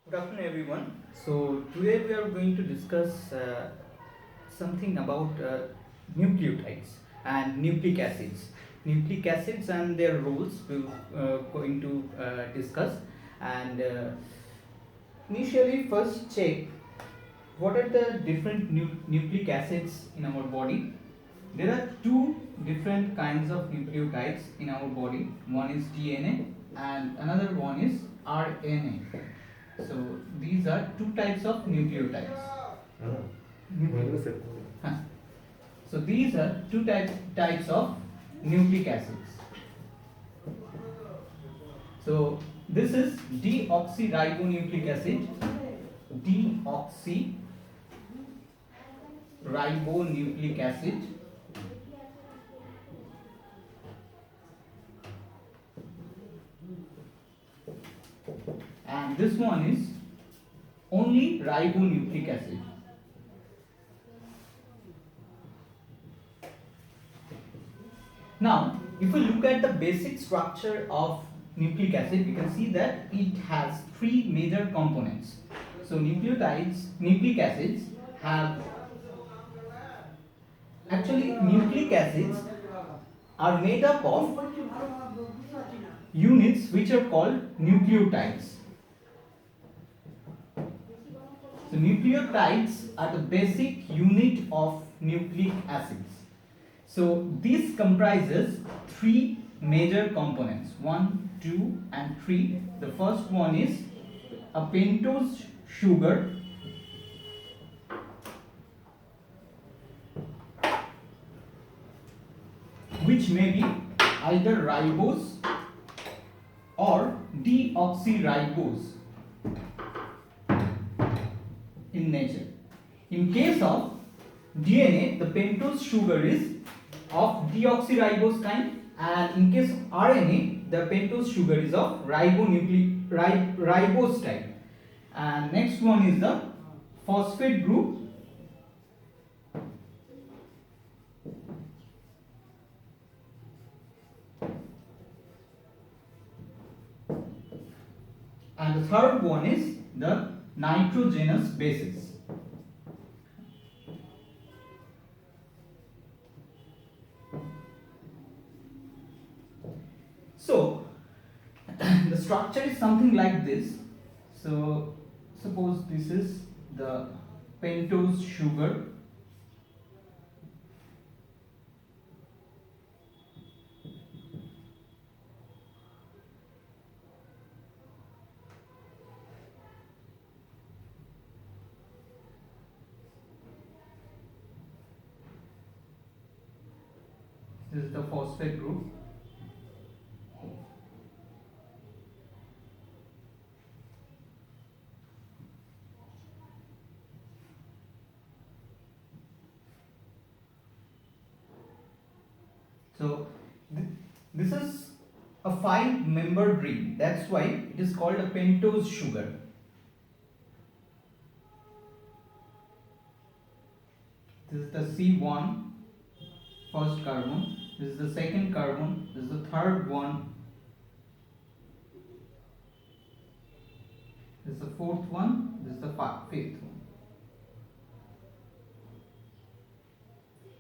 Good afternoon, everyone. So today we are going to discuss something about nucleotides and nucleic acids. Nucleic acids and their roles we're going to discuss. And initially, first check what are the different nucleic acids in our body. There are two different kinds of nucleotides in our body. One is DNA and another one is RNA. So these are two types of nucleotides. Huh. So these are two types of nucleic acids. So this is deoxyribonucleic acid, deoxyribonucleic acid, and this one is only ribonucleic acid. Now, if we look at the basic structure of nucleic acid, we can see that it has three major components. So nucleic acids have nucleic acids are made up of units which are called nucleotides. So nucleotides are the basic unit of nucleic acids. So this comprises three major components, 1, 2 and 3. The first one is a pentose sugar, which may be either ribose or deoxyribose in nature. In case of DNA, the pentose sugar is of deoxyribose kind, and in case of RNA, the pentose sugar is of ribose type. And next one is the phosphate group, and the third one is the nitrogenous bases. So the structure is something like this. So suppose this is the pentose sugar, this is the phosphate group, so this is a 5-membered ring, that's why it is called a pentose sugar. This is the C1, first carbon, this is the second carbon, this is the third one, this is the fourth one, this is the fifth one.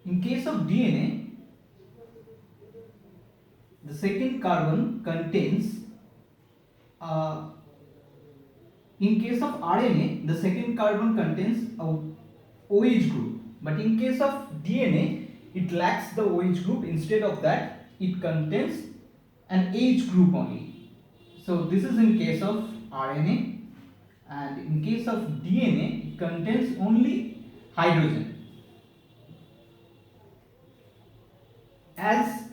In case of DNA, the second carbon contains, in case of RNA, the second carbon contains a OH group, but in case of DNA, it lacks the OH group. Instead of that, it contains an H group only. So this is in case of RNA, and in case of DNA, it contains only hydrogen. As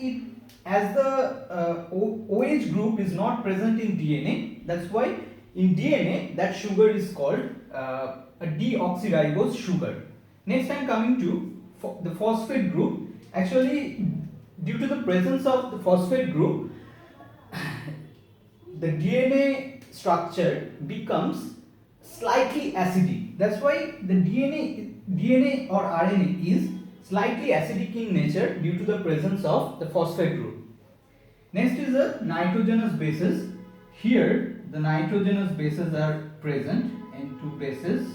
the OH group is not present in DNA, that's why in DNA that sugar is called a deoxyribose sugar. Next, I am coming to the phosphate group. Actually, due to the presence of the phosphate group, the DNA structure becomes slightly acidic. That's why the DNA or RNA is slightly acidic in nature due to the presence of the phosphate group. Next is the nitrogenous bases. Here the nitrogenous bases are present in two bases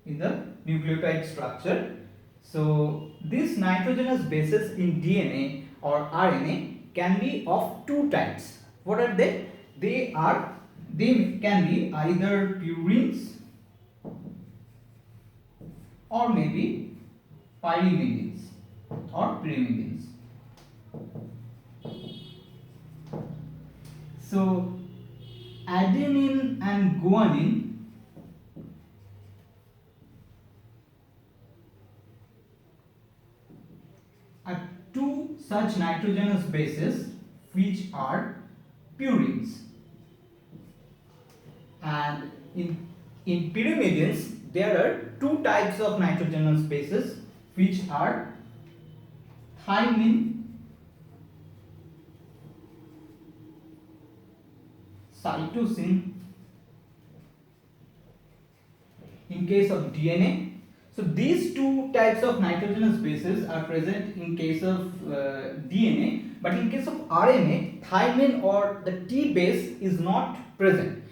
in the nucleotide structure. So these nitrogenous bases in DNA or RNA can be of two types. What are they? They can be either purines or maybe pyrimidines or pyrimidines. So adenine and guanine are two such nitrogenous bases which are purines, and in pyrimidines there are two types of nitrogenous bases which are thymine, cytosine in case of DNA. So these two types of nitrogenous bases are present in case of DNA, but in case of RNA, thymine or the T base is not present.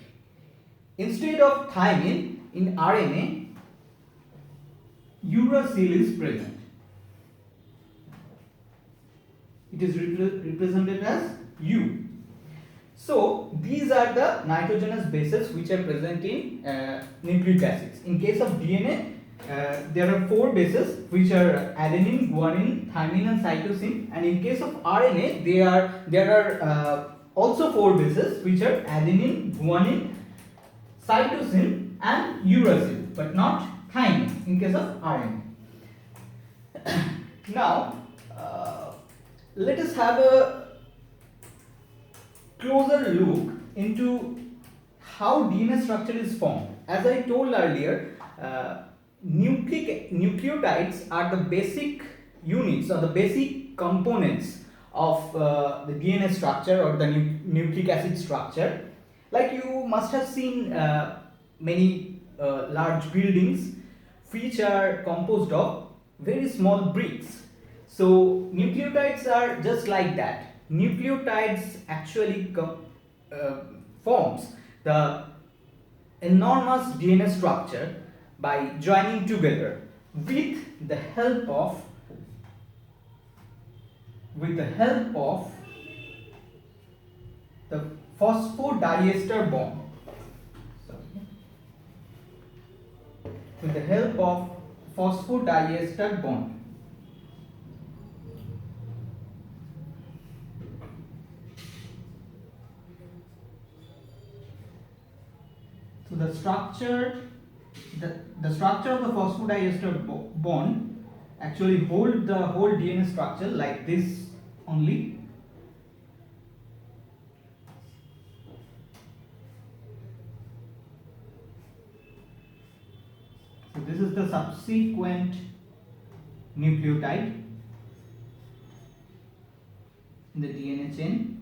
Instead of thymine in RNA, uracil is present. It is represented as U. So these are the nitrogenous bases which are present in nucleic acids. In case of DNA, there are four bases which are adenine, guanine, thymine and cytosine, and in case of RNA there are also four bases which are adenine, guanine, cytosine and uracil, but not thymine in case of RNA. Now let us have a closer look into how DNA structure is formed. As I told earlier, nucleotides are the basic units or the basic components of the DNA structure or the nucleic acid structure. Like you must have seen many large buildings which are composed of very small bricks. So nucleotides are just like that. Nucleotides actually forms the enormous DNA structure by joining together with the help of the phosphodiester bond. With the help of phosphodiester bond. So the structure of the phosphodiester bond actually hold the whole DNA structure like this only. So this is the subsequent nucleotide in the DNA chain.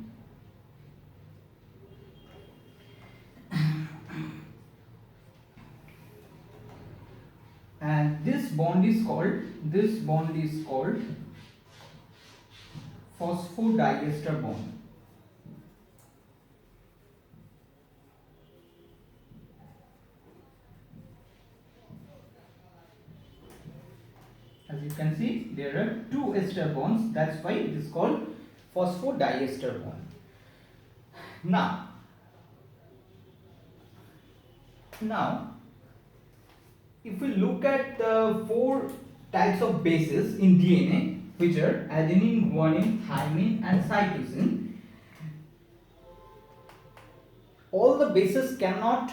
And this bond is called phosphodiester bond. As you can see, there are two ester bonds, that's why it is called phosphodiester bond. Now if we look at the four types of bases in DNA, which are adenine, guanine, thymine and cytosine, all the bases cannot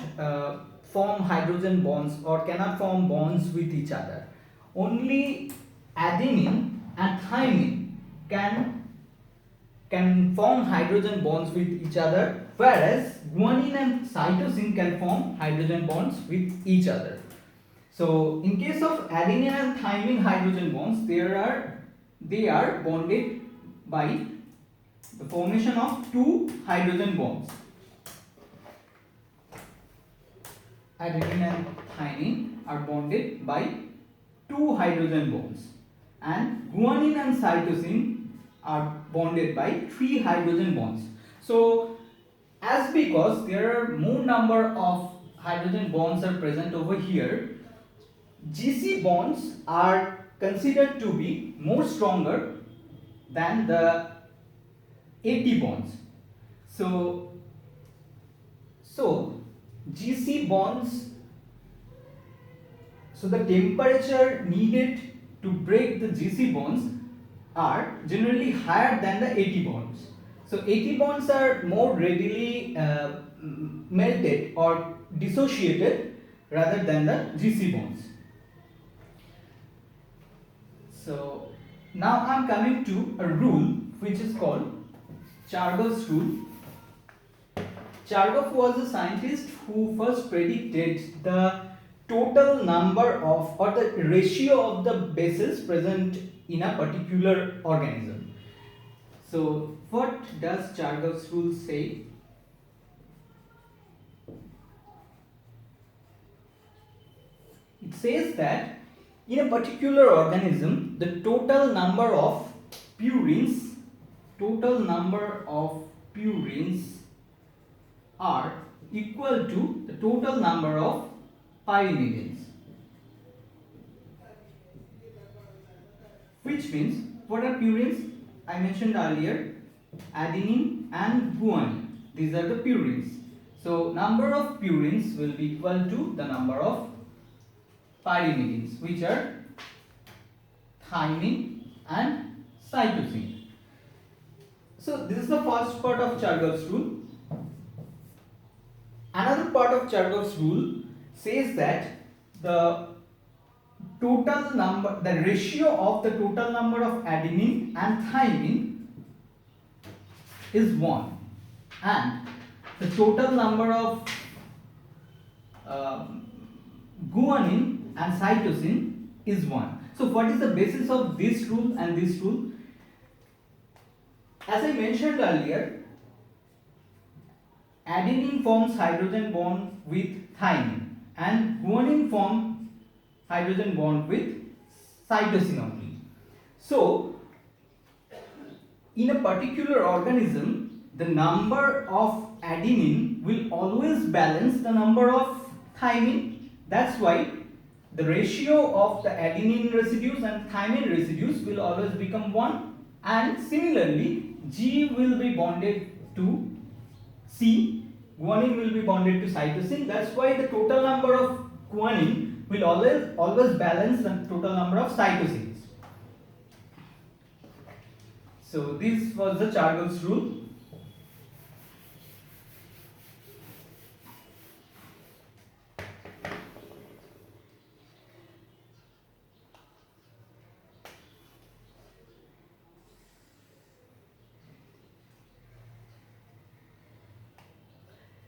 form hydrogen bonds or cannot form bonds with each other. Only adenine and thymine can form hydrogen bonds with each other, whereas guanine and cytosine can form hydrogen bonds with each other. So in case of adenine and thymine hydrogen bonds, they are bonded by the formation of two hydrogen bonds. Adenine and thymine are bonded by two hydrogen bonds, and guanine and cytosine are bonded by three hydrogen bonds. So as because there are more number of hydrogen bonds are present over here, GC bonds are considered to be more stronger than the AT bonds. So GC bonds, so the temperature needed to break the GC bonds are generally higher than the AT bonds. So AT bonds are more readily melted or dissociated rather than the GC bonds. So now I am coming to a rule which is called Chargaff's rule. Chargaff was a scientist who first predicted the total number of or the ratio of the bases present in a particular organism. So what does Chargaff's rule say? It says that in a particular organism the total number of purines are equal to the total number of pyrimidines, which means what are purines? I mentioned earlier adenine and guanine. These are the purines. So number of purines will be equal to the number of pyrimidines, which are thymine and cytosine. So this is the first part of Chargaff's rule. Another part of Chargaff's rule says that the ratio of the total number of adenine and thymine is 1, and the total number of guanine and cytosine is 1. So what is the basis of this rule and this rule? As I mentioned earlier, adenine forms hydrogen bond with thymine and guanine forms hydrogen bond with cytosine only. So in a particular organism, the number of adenine will always balance the number of thymine. That's why the ratio of the adenine residues and thymine residues will always become 1, and similarly G will be bonded to C, guanine will be bonded to cytosine. That's why the total number of guanine will always balance the total number of cytosines. So this was the Chargaff's rule.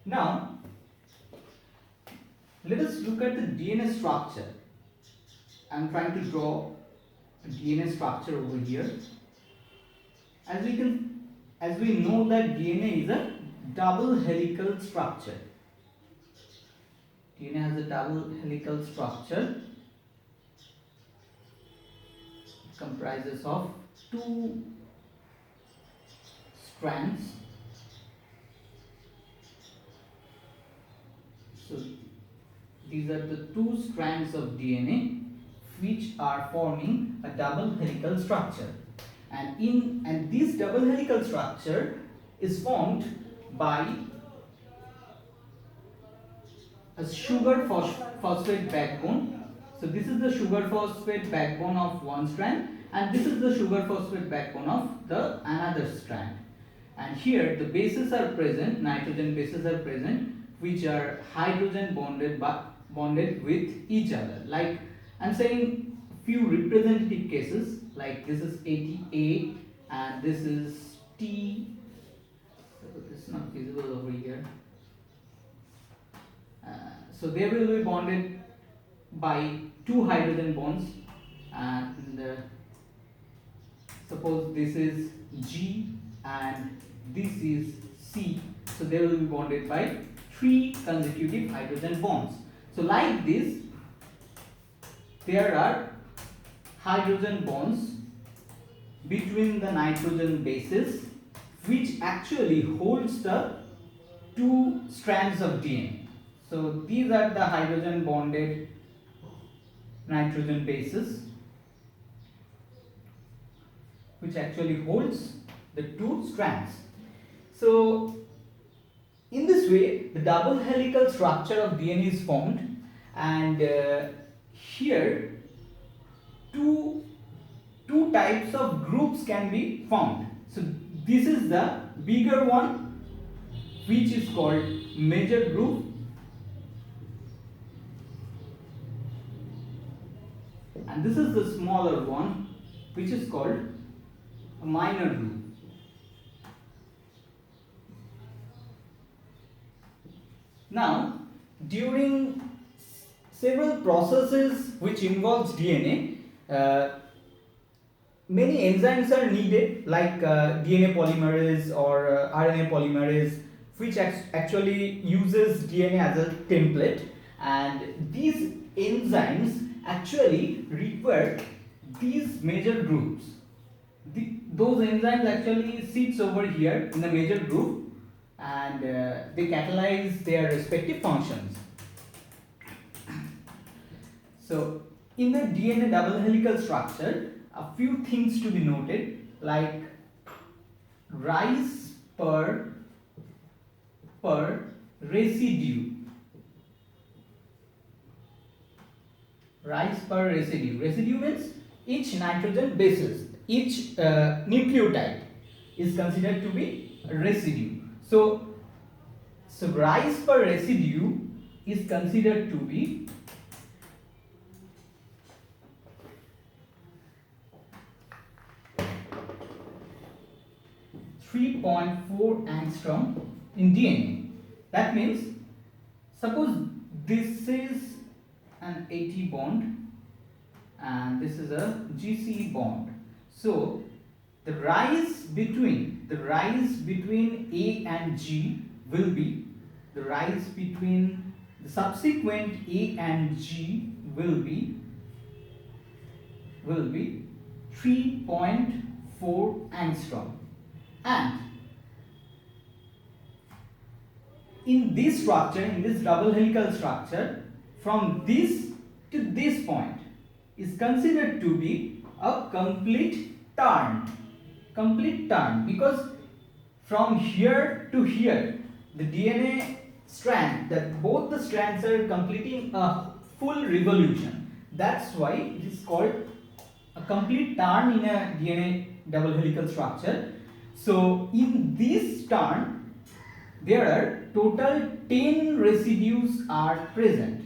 Now let us look at the DNA structure. I am trying to draw a DNA structure over here. As we know that DNA is a double helical structure. DNA has a double helical structure. It comprises of 2 strands. So these are the 2 strands of DNA which are forming a double helical structure, and this double helical structure is formed by a sugar phosphate backbone. So this is the sugar phosphate backbone of one strand, and this is the sugar phosphate backbone of the another strand. And here the bases are present, nitrogen bases are present, which are hydrogen bonded with each other. Like I'm saying few representative cases, like this is ATA and this is T. So this is not visible over here. So they will be bonded by 2 hydrogen bonds, and suppose this is G and this is C. So they will be bonded by 3 consecutive hydrogen bonds. So like this, there are hydrogen bonds between the nitrogen bases which actually holds the two strands of DNA. So these are the hydrogen bonded nitrogen bases which actually holds the two strands. So in this way the double helical structure of DNA is formed, and here two types of groups can be formed. So this is the bigger one, which is called major group, and this is the smaller one, which is called a minor group. Now, during several processes which involves DNA, many enzymes are needed, like DNA polymerase or RNA polymerase, which actually uses DNA as a template, and these enzymes actually require these major groups. Those enzymes actually sits over here in the major group, and they catalyze their respective functions. So in the DNA double helical structure, a few things to be noted, like rise per residue. Rise per residue. Residue means each nitrogen bases, each nucleotide is considered to be a residue. So rise per residue is considered to be 3.4 angstrom in DNA. That means, suppose this is an AT bond and this is a GC bond. So the rise between A and G will be the subsequent A and G will be 3.4 angstrom. And in this structure, in this double helical structure, from this to this point is considered to be a complete turn, because from here to here the DNA strand, that both the strands are completing a full revolution. That's why it is called a complete turn in a DNA double helical structure. So in this turn there are total 10 residues are present.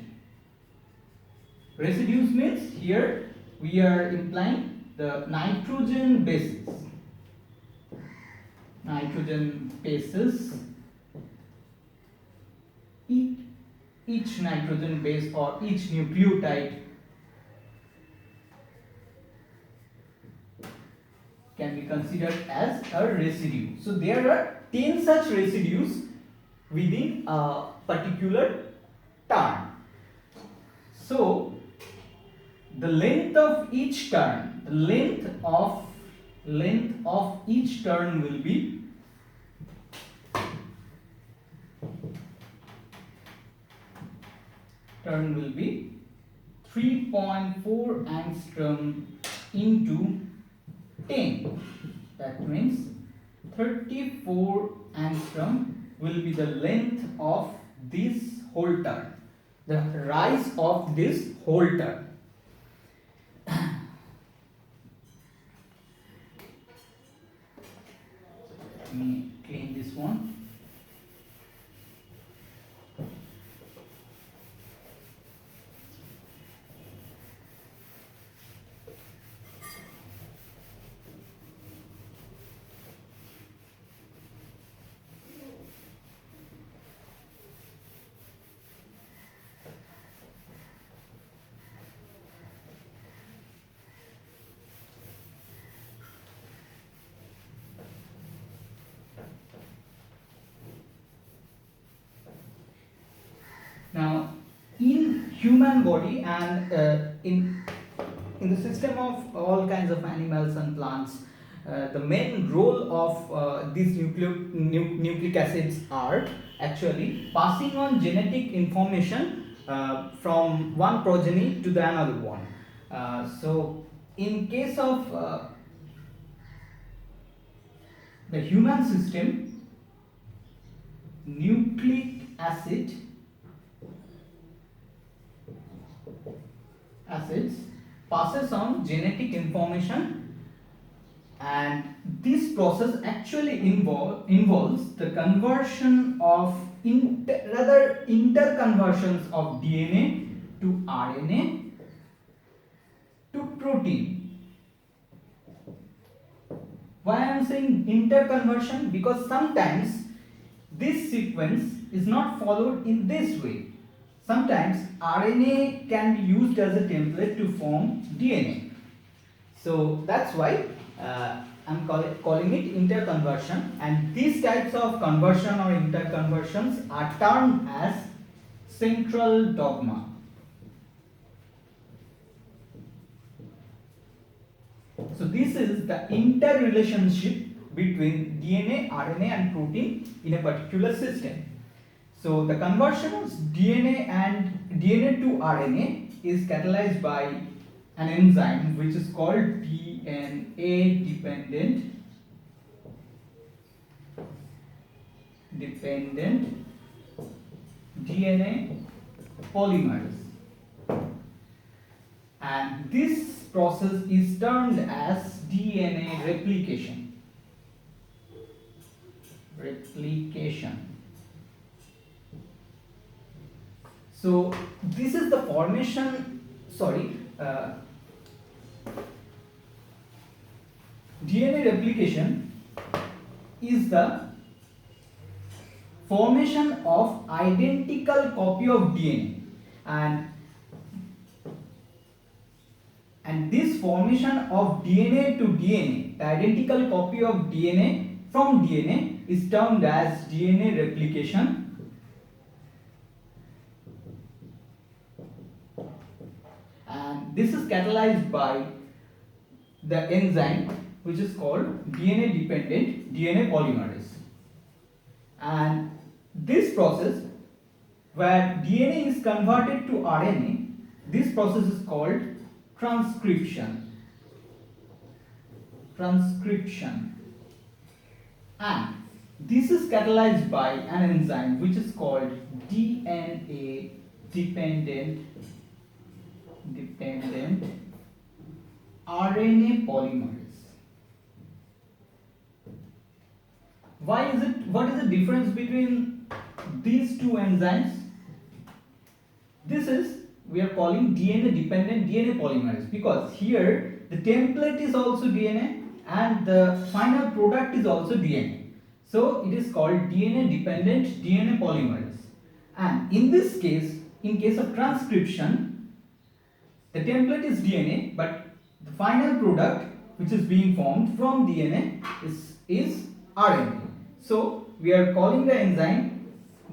Residues means here we are implying the nitrogen bases. Each nitrogen base or each nucleotide can be considered as a residue. So there are 10 such residues within a particular turn. So the length of each turn, each turn will be 3.4 angstrom into 10. That means 34 angstrom will be the length of this whole turn, the rise of this whole turn. Let me clean this one. Now, in human body and in the system of all kinds of animals and plants, the main role of these nucleic acids are actually passing on genetic information from one progeny to the another one. So in case of the human system, nucleic acids passes on genetic information, and this process actually involves the conversion of interconversions of DNA to RNA to protein. Why I am saying interconversion? Because sometimes this sequence is not followed in this way. Sometimes RNA can be used as a template to form DNA. So that's why I'm calling it interconversion, and these types of conversion or interconversions are termed as central dogma. So this is the interrelationship between DNA, RNA and protein in a particular system. So the conversion of DNA to RNA is catalyzed by an enzyme which is called DNA dependent DNA polymerase, and this process is termed as DNA replication. So this is the formation, DNA replication is the formation of identical copy of DNA, and this formation of DNA to DNA, the identical copy of DNA from DNA, is termed as DNA replication. And this is catalyzed by the enzyme which is called DNA dependent DNA polymerase. And this process, where DNA is converted to RNA, this process is called transcription. And this is catalyzed by an enzyme which is called DNA dependent RNA polymerase. What is the difference between these two enzymes? This is, we are calling DNA dependent DNA polymerase, because here the template is also DNA and the final product is also DNA. So it is called DNA dependent DNA polymerase. And in this case, in case of transcription, the template is DNA, but the final product which is being formed from DNA is RNA. So we are calling the enzyme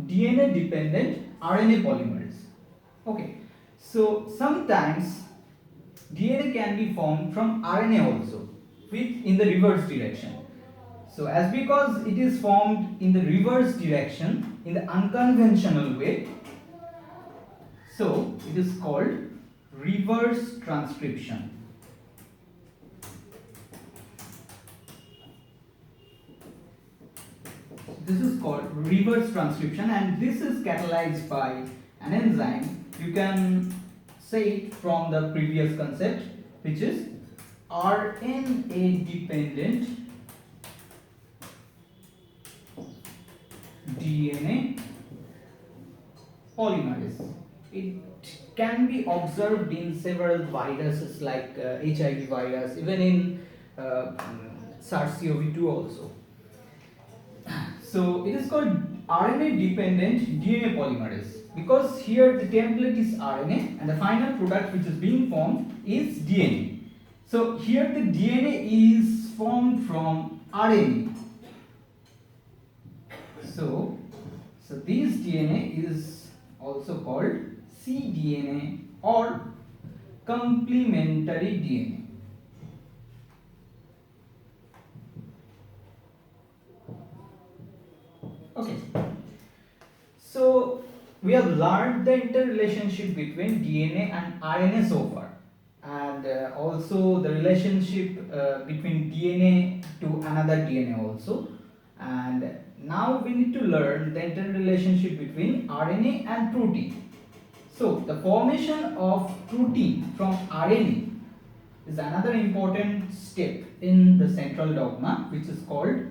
DNA dependent RNA polymerase. Okay. So sometimes DNA can be formed from RNA also, in the reverse direction. So as because it is formed in the reverse direction, in the unconventional way, so it is called reverse transcription. This is called reverse transcription, and this is catalyzed by an enzyme. You can say it from the previous concept, which is RNA dependent DNA polymerase. It can be observed in several viruses like HIV virus, even in SARS-CoV-2 also. So it is called RNA dependent DNA polymerase because here the template is RNA and the final product which is being formed is DNA. So here the DNA is formed from RNA. So this DNA is also called cDNA or complementary DNA. Okay, so we have learned the interrelationship between DNA and RNA so far, and also the relationship between DNA to another DNA also. And now we need to learn the interrelationship between RNA and protein. So the formation of protein from RNA is another important step in the central dogma, which is called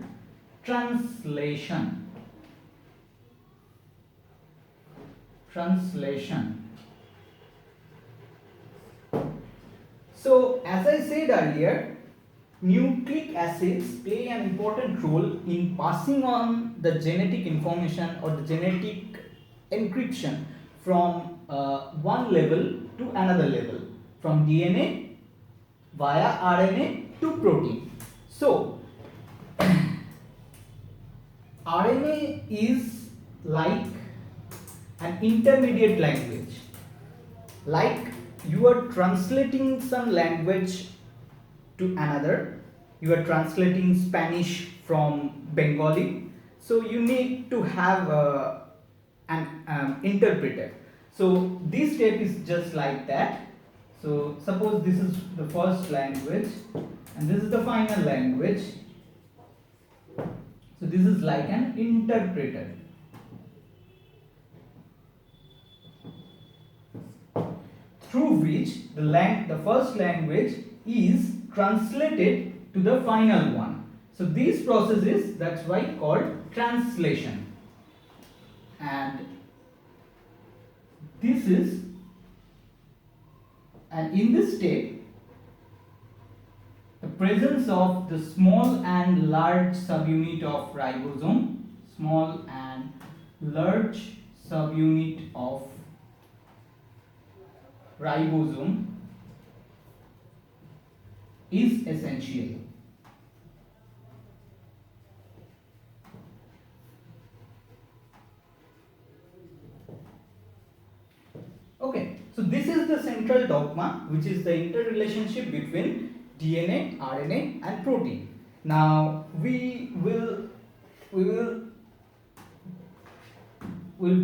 translation. Translation. So as I said earlier, nucleic acids play an important role in passing on the genetic information or the genetic encryption from one level to another level, from DNA via RNA to protein. So RNA is like an intermediate language, like you are translating some language to another. You are translating Spanish from Bengali, so you need to have an interpreter. So this step is just like that. So suppose this is the first language and this is the final language. So this is like an interpreter. Through which the first language is translated to the final one. So this process is, that's why called translation. And this is, and in this step, the presence of the small and large subunit of ribosome, small and large subunit of ribosome is essential. Okay, so this is the central dogma, which is the interrelationship between DNA, RNA and protein. Now we'll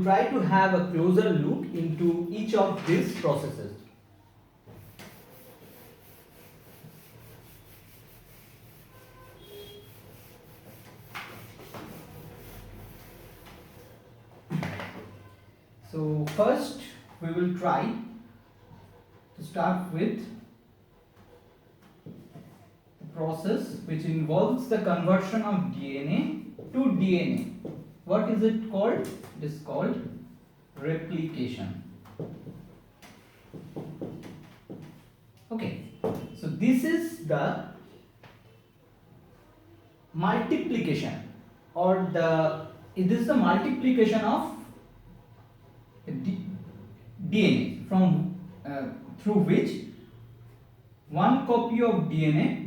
try to have a closer look into each of these processes. So first we will try to start with the process which involves the conversion of DNA to DNA. What is it called? It is called replication. Okay, so this is the multiplication, or it is the multiplication of DNA from through which one copy of DNA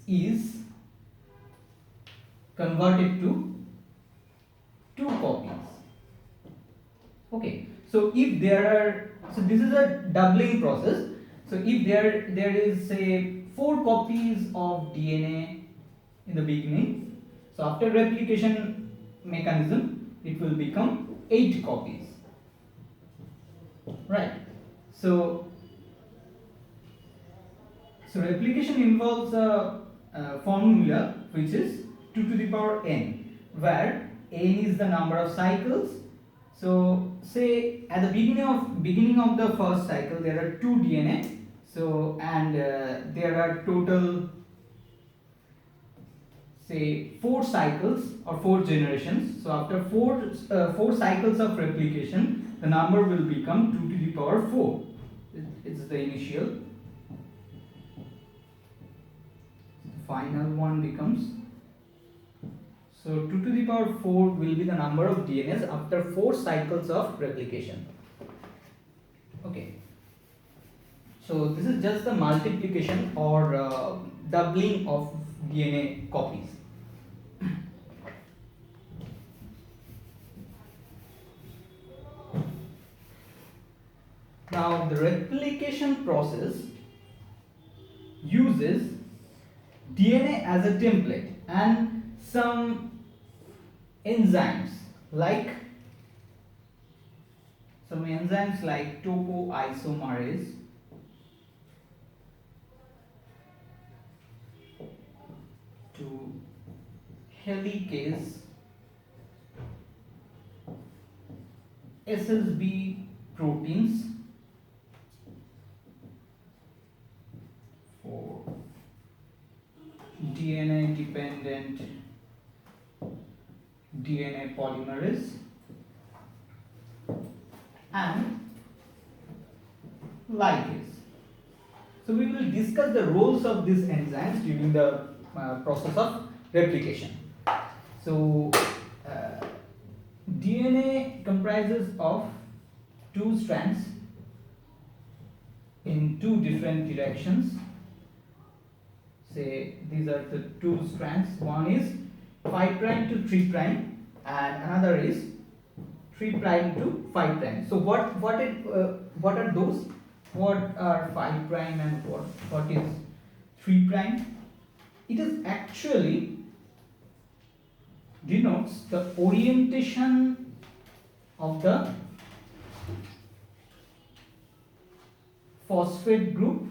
is converted to two copies. Okay, so if there are, so this is a doubling process. So if there is say 4 copies of DNA in the beginning, so after replication mechanism it will become 8 copies, right? So replication involves a formula which is 2 to the power n, where n is the number of cycles. So say at the beginning of the first cycle there are 2 DNA, so and there are total say 4 cycles or 4 generations. So after 4 cycles of replication, the number will become 2 to the power 4. It's the initial. The final one becomes, so 2 to the power 4 will be the number of DNAs after 4 cycles of replication. Okay. So this is just the multiplication or doubling of DNA copies. Now the replication process uses DNA as a template and some enzymes like topoisomerase, to helicase, SSB proteins for DNA dependent DNA polymerase, and ligase. So we will discuss the roles of these enzymes during the process of replication. So DNA comprises of two strands in two different directions. Say these are the two strands. One is 5 prime to 3 prime, and another is 3 prime to 5 prime. So what are those? What are 5 prime and what is 3 prime? It is actually denotes the orientation of the phosphate group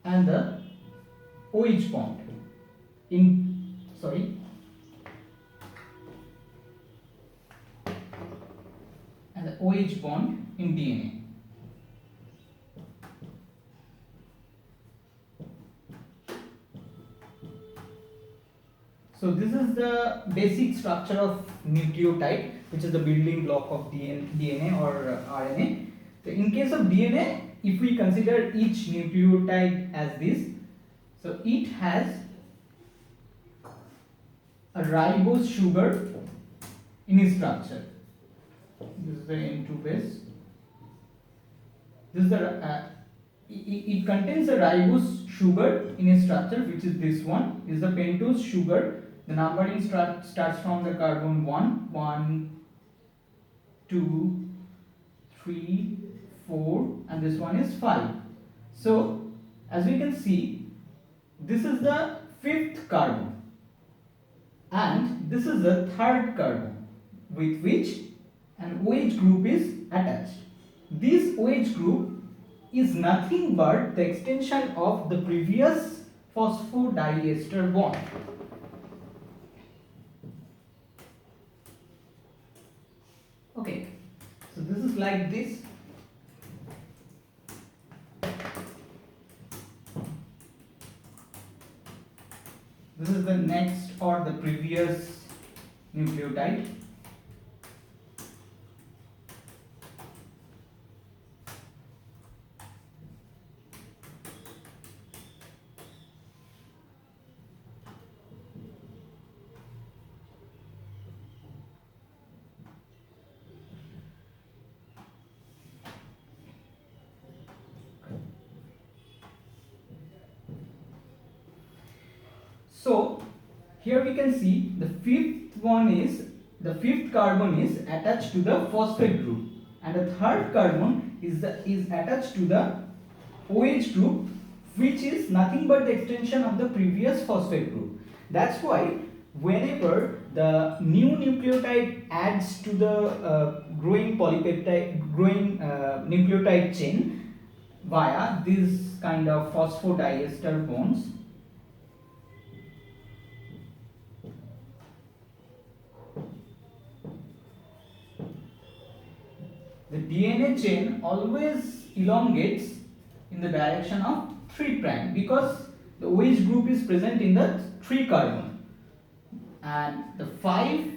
and the OH bond and the OH bond in DNA. So this is the basic structure of nucleotide, which is the building block of DNA or RNA. So in case of DNA, if we consider each nucleotide as this, so it has a ribose sugar in its structure. This is the N2 base. This is the it contains a ribose sugar in its structure, which is this one. Is the pentose sugar. The numbering starts from the carbon 1, 2, 3, 4, and this one is 5. So as we can see, this is the 5th carbon and this is the 3rd carbon with which an OH group is attached. This OH group is nothing but the extension of the previous phosphodiester bond. Okay, so this is like this. This is the next or the previous nucleotide. So here we can see the 5th carbon is attached to the phosphate group, and the 3rd carbon is attached to the OH group, which is nothing but the extension of the previous phosphate group. That's why whenever the new nucleotide adds to the growing nucleotide chain via these kind of phosphodiester bonds, the DNA chain always elongates in the direction of 3 prime because the OH group is present in the 3 carbon, and the 5th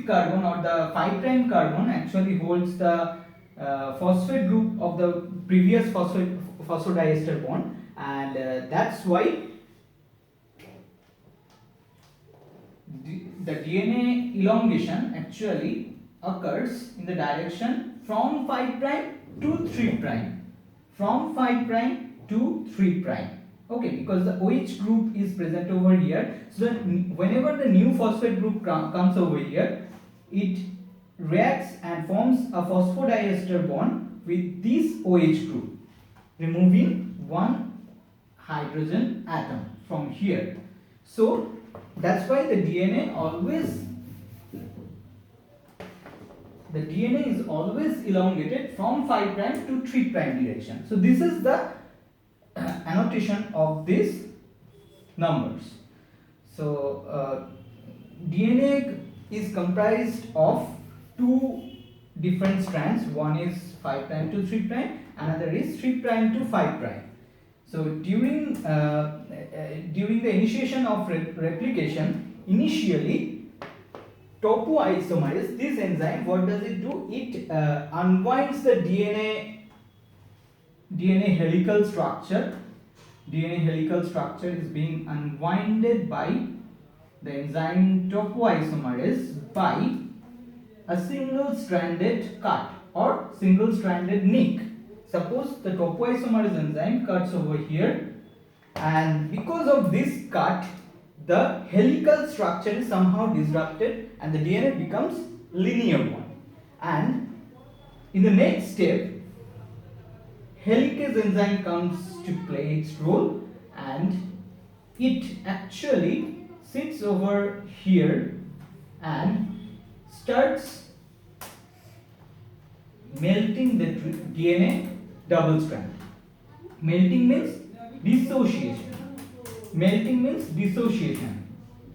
carbon or the 5 prime carbon actually holds the phosphate group of the previous phosphodiester bond, and that's why the DNA elongation actually occurs in the direction from 5 prime to 3 prime, from 5 prime to 3 prime. Okay, because the OH group is present over here, so whenever the new phosphate group comes over here, it reacts and forms a phosphodiester bond with this OH group, removing one hydrogen atom from here. So That's why the DNA is always elongated from 5 prime to 3 prime direction. So this is the annotation of these numbers. So DNA is comprised of two different strands. One is 5 prime to 3 prime, another is 3 prime to 5 prime. So during the initiation of replication, initially topoisomerase, this enzyme, what does it do? It unwinds the DNA helical structure. DNA helical structure is being unwinded by the enzyme topoisomerase by a single stranded cut or single stranded nick. Suppose the topoisomerase enzyme cuts over here, and because of this cut the helical structure is somehow disrupted and the DNA becomes linear one. And in the next step, helicase enzyme comes to play its role, and it actually sits over here and starts melting the DNA double strand. Melting means dissociation. Melting means dissociation.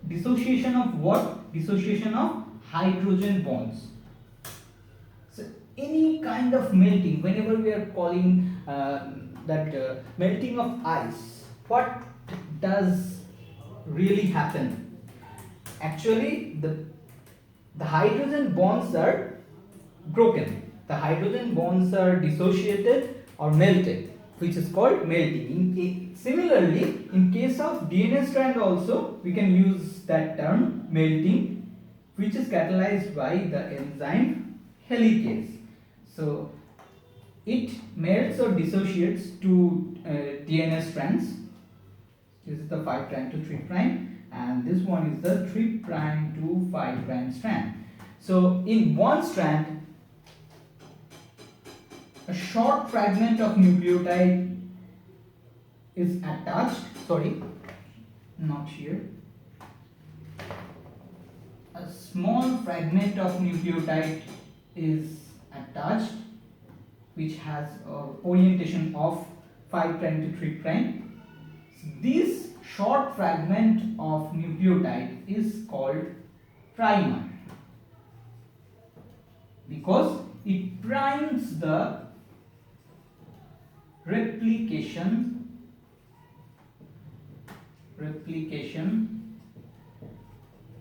Dissociation of what? Dissociation of hydrogen bonds. So any kind of melting, whenever we are calling melting of ice, what does really happen? Actually, the hydrogen bonds are broken. The hydrogen bonds are dissociated or melted, which is called melting. Similarly, in case of DNA strand also, we can use that term melting, which is catalyzed by the enzyme helicase. So it melts or dissociates two DNA strands. This is the 5 prime to 3 prime, and this one is the 3 prime to 5 prime strand. So in one strand, a short fragment of nucleotide is attached. Sorry, not here. A small fragment of nucleotide is attached, which has orientation of 5 prime to 3 prime. This short fragment of nucleotide is called primer because it primes the replication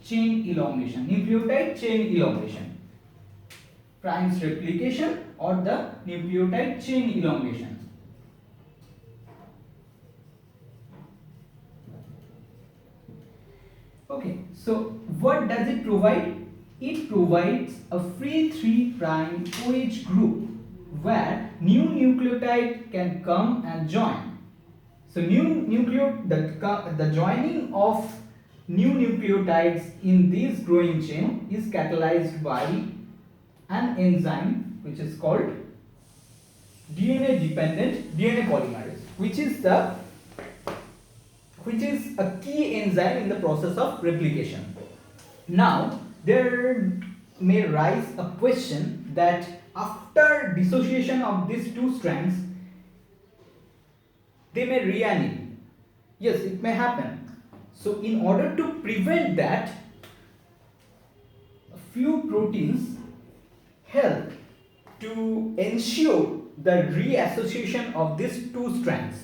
chain elongation, nucleotide chain elongation, primes replication or the nucleotide chain elongation. Okay, so what does it provide? It provides a free 3 prime OH group where new nucleotide can come and join. So the joining of new nucleotides in this growing chain is catalyzed by an enzyme which is called DNA dependent DNA polymerase, which is a key enzyme in the process of replication. Now there may rise a question that after dissociation of these two strands, they may reannul. Yes, it may happen. So in order to prevent that, a few proteins help to ensure the reassociation of these two strands.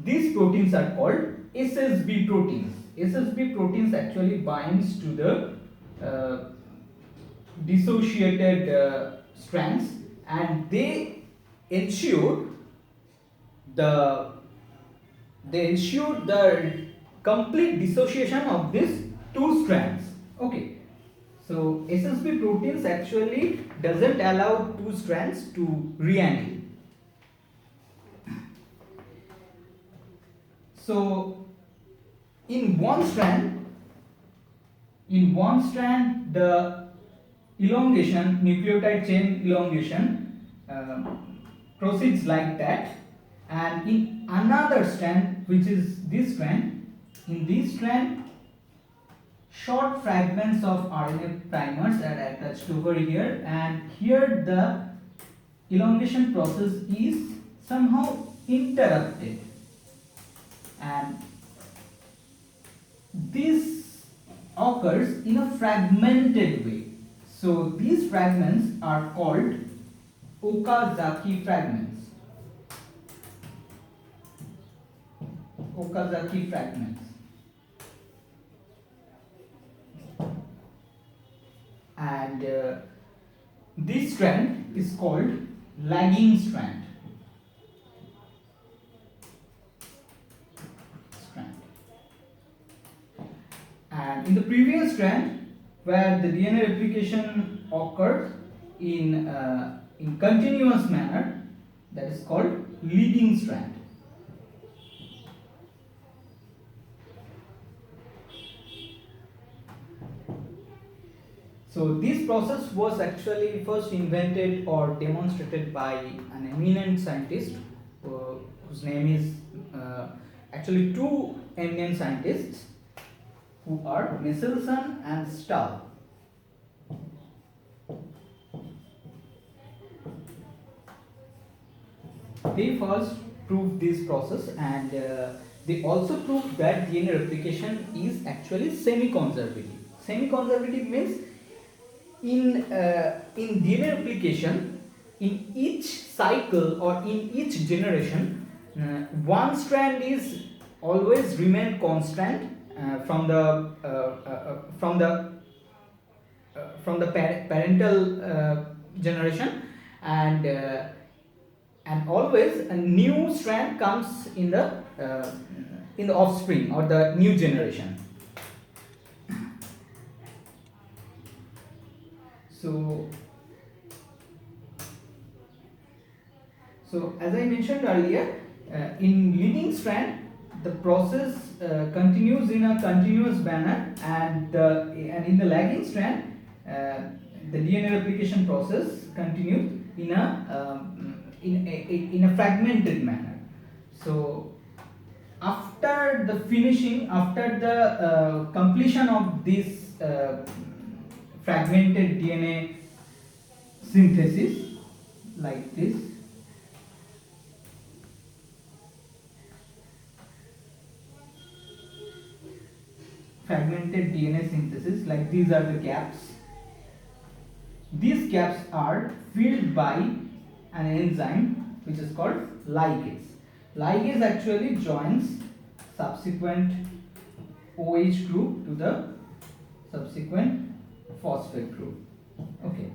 These proteins are called SSB proteins. SSB proteins actually binds to the dissociated strands, and they ensure the complete dissociation of these two strands. Okay, so SSB proteins actually doesn't allow two strands to reannul. So in one strand the elongation, nucleotide chain elongation proceeds like that, and in another strand, which is this strand, in this strand short fragments of RNA primers are attached over here, and here the elongation process is somehow interrupted, and this occurs in a fragmented way. So these fragments are called Okazaki fragments. Okazaki fragments. And this strand is called lagging strand. And in the previous strand, where the DNA replication occurred in continuous manner, that is called leading strand. So this process was actually first invented or demonstrated by an eminent scientist whose name is actually two eminent scientists who are Michelson and Stahl. They first proved this process, and they also proved that DNA replication is actually semi-conservative. Semi-conservative means in DNA replication, in each cycle or in each generation, one strand is always remain constant from the parental generation, and always a new strand comes in the offspring or the new generation. So as I mentioned earlier, in leading strand, the process continues in a continuous manner, and in the lagging strand, the DNA replication process continues in a fragmented manner. So after the finishing, after the completion of this fragmented DNA synthesis, like this, fragmented DNA synthesis, like these are the gaps. These gaps are filled by an enzyme which is called ligase. Ligase actually joins subsequent OH group to the subsequent phosphate group. Okay.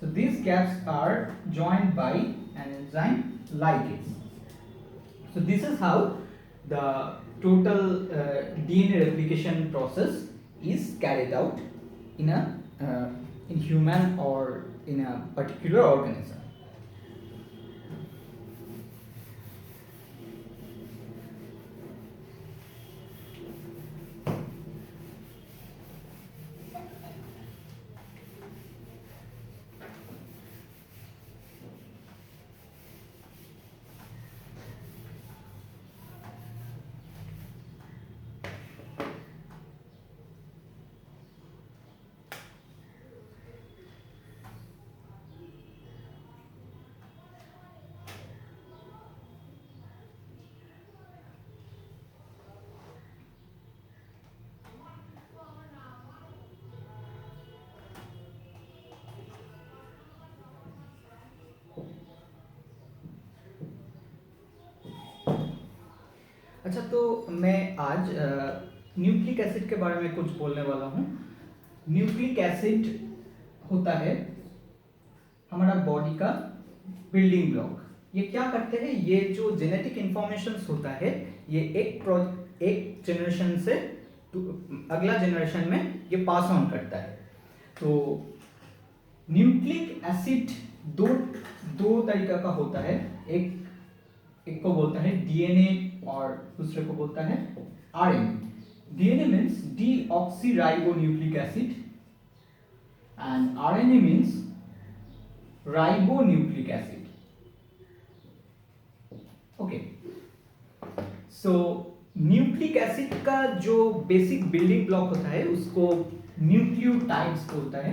So these gaps are joined by an enzyme ligase. So this is how the total DNA replication process is carried out in human or in a particular organism. अच्छा, तो मैं आज nucleic acid के बारे में कुछ बोलने वाला हूँ। न्यूक्लिक एसिड होता है हमारा बॉडी का बिल्डिंग ब्लॉक। ये क्या करते हैं, ये जो जेनेटिक इंफॉर्मेशन होता है, ये एक जनरेशन से अगला जनरेशन में ये पास ऑन करता है। तो न्यूक्लिक एसिड दो तरीका का होता है। एक को बोलता है डीएनए और दूसरे को बोलता है RNA. DNA means deoxyribonucleic acid and RNA means ribonucleic acid. Okay, so nucleic acid का जो बेसिक बिल्डिंग ब्लॉक होता है उसको न्यूक्लियोटाइड्स बोलता है,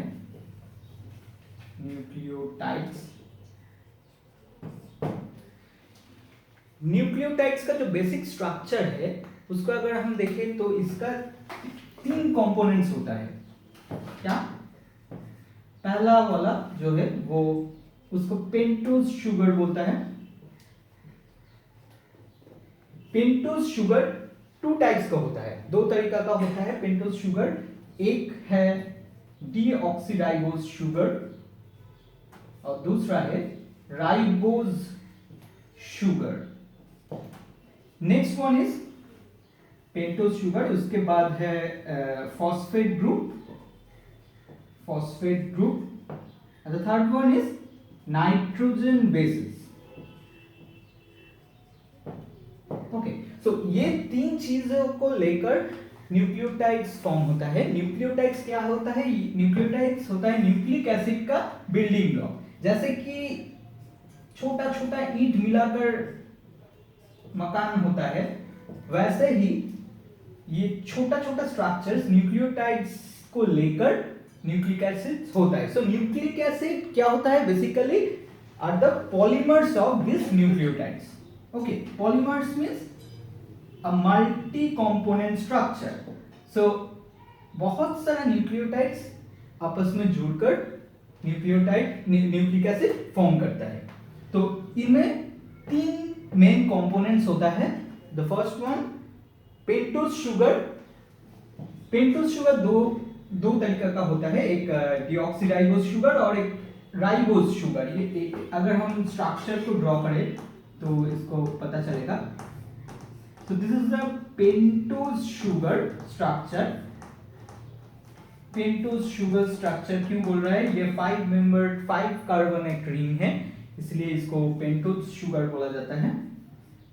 न्यूक्लियोटाइड्स। न्यूक्लियोटाइड्स का जो बेसिक स्ट्रक्चर है उसको अगर हम देखें तो इसका 3 कंपोनेंट्स होता है। क्या? पहला वाला जो है वो उसको पेंटोज शुगर बोलता है। पेंटोज शुगर 2 टाइप्स का होता है, 2 तरीका का होता है पेंटोज शुगर। एक है डीऑक्सीराइबोज शुगर और दूसरा है ribose sugar. Next one is pentose sugar, उसके बाद है phosphate group, phosphate group, and the third one is nitrogen basis. Okay, so ये 3 चीजों को लेकर न्यूक्लियोटाइड्स फॉर्म होता है। न्यूक्लियोटाइड्स क्या होता है? न्यूक्लियोटाइड्स होता है न्यूक्लिक एसिड का बिल्डिंग ब्लॉक। जैसे कि छोटा छोटा ईंट मिलाकर मकान होता है, वैसे ही ये छोटा छोटा स्ट्रक्चर्स न्यूक्लियोटाइड्स को लेकर न्यूक्लिक एसिड होता है। सो न्यूक्लिक एसिड क्या होता है? Basically are the polymers of this nucleotides. Okay, polymers means a multi component structure. So बहुत सारा न्यूक्लियोटाइड्स आपस में जुड़कर न्यूक्लिक एसिड फॉर्म करता है। तो इनमें 3 मेन कंपोनेंट्स होता है। The first one pentose sugar. Pentose sugar दो तरीका का होता है, एक डीऑक्सीराइबोज शुगर और एक राइबोज शुगर। ये अगर हम स्ट्रक्चर को ड्रॉ करें तो इसको पता चलेगा। So this is the pentose sugar structure. Pentose sugar structure क्यों बोल रहा है? ये 5 कार्बन एक रिंग है, इसलिए इसको पेंटोज शुगर बोला जाता है।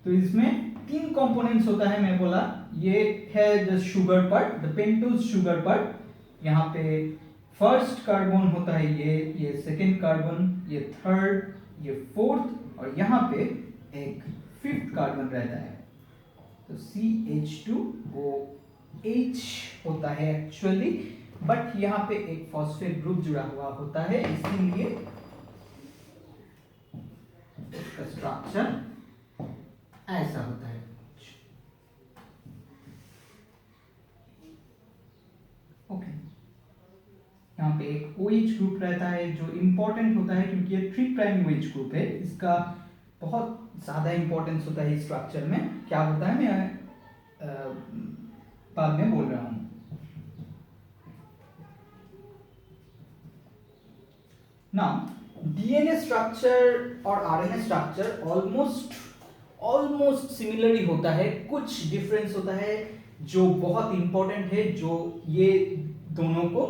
तो इसमें 3 कंपोनेंट्स होता है। मैं बोला ये है the sugar part, the pentose sugar part. यहाँ पे फर्स्ट कार्बन होता है ये सेकेंड कार्बन, ये थर्ड, ये फोर्थ, और यहाँ पे एक 5th कार्बन रहता है। तो CH2OH होता है एक्चुअली, बट यहाँ पे एक फॉस्फेट ग्रुप जुड़ा हुआ होता है, इसीलिए इसका स्ट्रक्चर ऐसा होता है। ओके, यहाँ पे एक OH ग्रुप रहता है जो इंपॉर्टेंट होता है क्योंकि ये 3 प्राइम OH ग्रुप है। इसका बहुत ज्यादा इंपॉर्टेंस होता है इस स्ट्रक्चर में। क्या होता है मैं बाद में बोल रहा हूं। नाउ डीएनए स्ट्रक्चर और आरएनए स्ट्रक्चर ऑलमोस्ट सिमिलर ही होता है। कुछ डिफरेंस होता है जो बहुत इंपॉर्टेंट है, जो ये दोनों को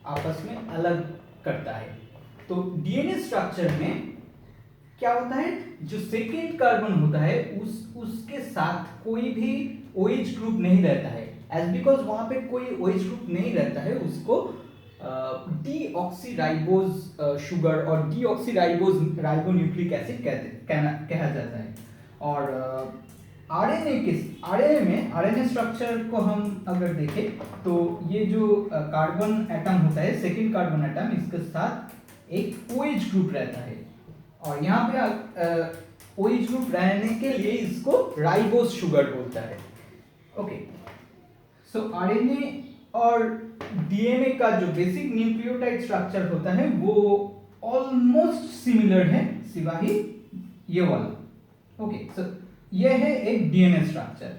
आपस में अलग करता है। तो डीएनए स्ट्रक्चर में क्या होता है? जो सेकेंड कार्बन होता है उसके साथ कोई भी OH ग्रुप नहीं रहता है। एज बिकॉज वहां पे कोई OH ग्रुप नहीं रहता है, उसको डीऑक्सीराइबोज शुगर और डीऑक्सीराइबोज राइबोन्यूक्लिक एसिड कहा जाता है। और आरएनए स्ट्रक्चर को हम अगर देखें तो ये जो कार्बन एटम होता है, सेकेंड कार्बन एटम, इसके साथ एक OH ग्रुप रहता है, और यहाँ पे OH ग्रुप रहने के लिए इसको राइबोज शुगर बोलता है। ओके, सो आरएनए और डीएनए का जो बेसिक न्यूक्लियोटाइड स्ट्रक्चर होता है वो ऑलमोस्ट सिमिलर है, सिवाय ये वाला। ओके, सो ये है एक डीएनए स्ट्रक्चर।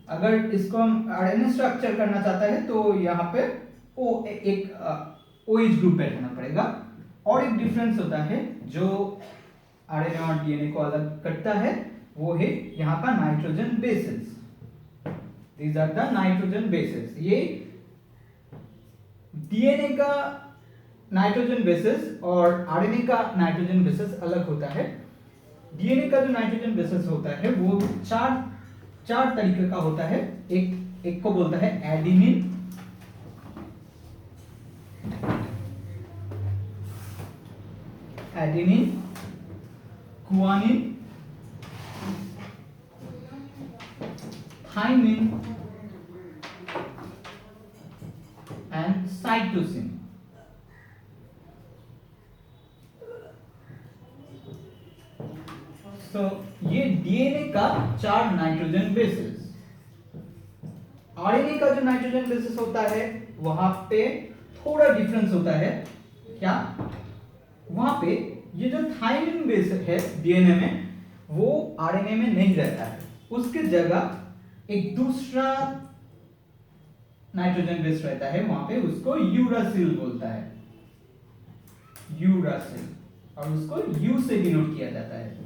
अगर इसको हम आरएनए स्ट्रक्चर करना चाहता है तो यहाँ पे एक OH ग्रुप पे रहना पड़ेगा। और एक डिफरेंस होता है जो आरएनए और डीएनए को अलग करता है, वो है यहाँ का nitrogen bases. These are the nitrogen bases. ये डीएनए का नाइट्रोजन बेसेस और आरएनए का नाइट्रोजन बेसेस अलग होता है। डीएनए का जो नाइट्रोजन बेसेस होता है वो चार तरीके का होता है। एक को बोलता है adenine, guanine, thymine and cytosine. तो ये डीएनए का 4 नाइट्रोजन बेसेस। आरएनए का जो नाइट्रोजन बेसिस होता है वहां पे थोड़ा डिफरेंस होता है। क्या? वहां पे ये जो थायमिन बेस है डीएनए में वो आरएनए में नहीं रहता है, उसके जगह एक दूसरा नाइट्रोजन बेस रहता है, वहां पे उसको यूरासिल बोलता है, यूरासिल, और उसको यू से डिनोट किया जाता है।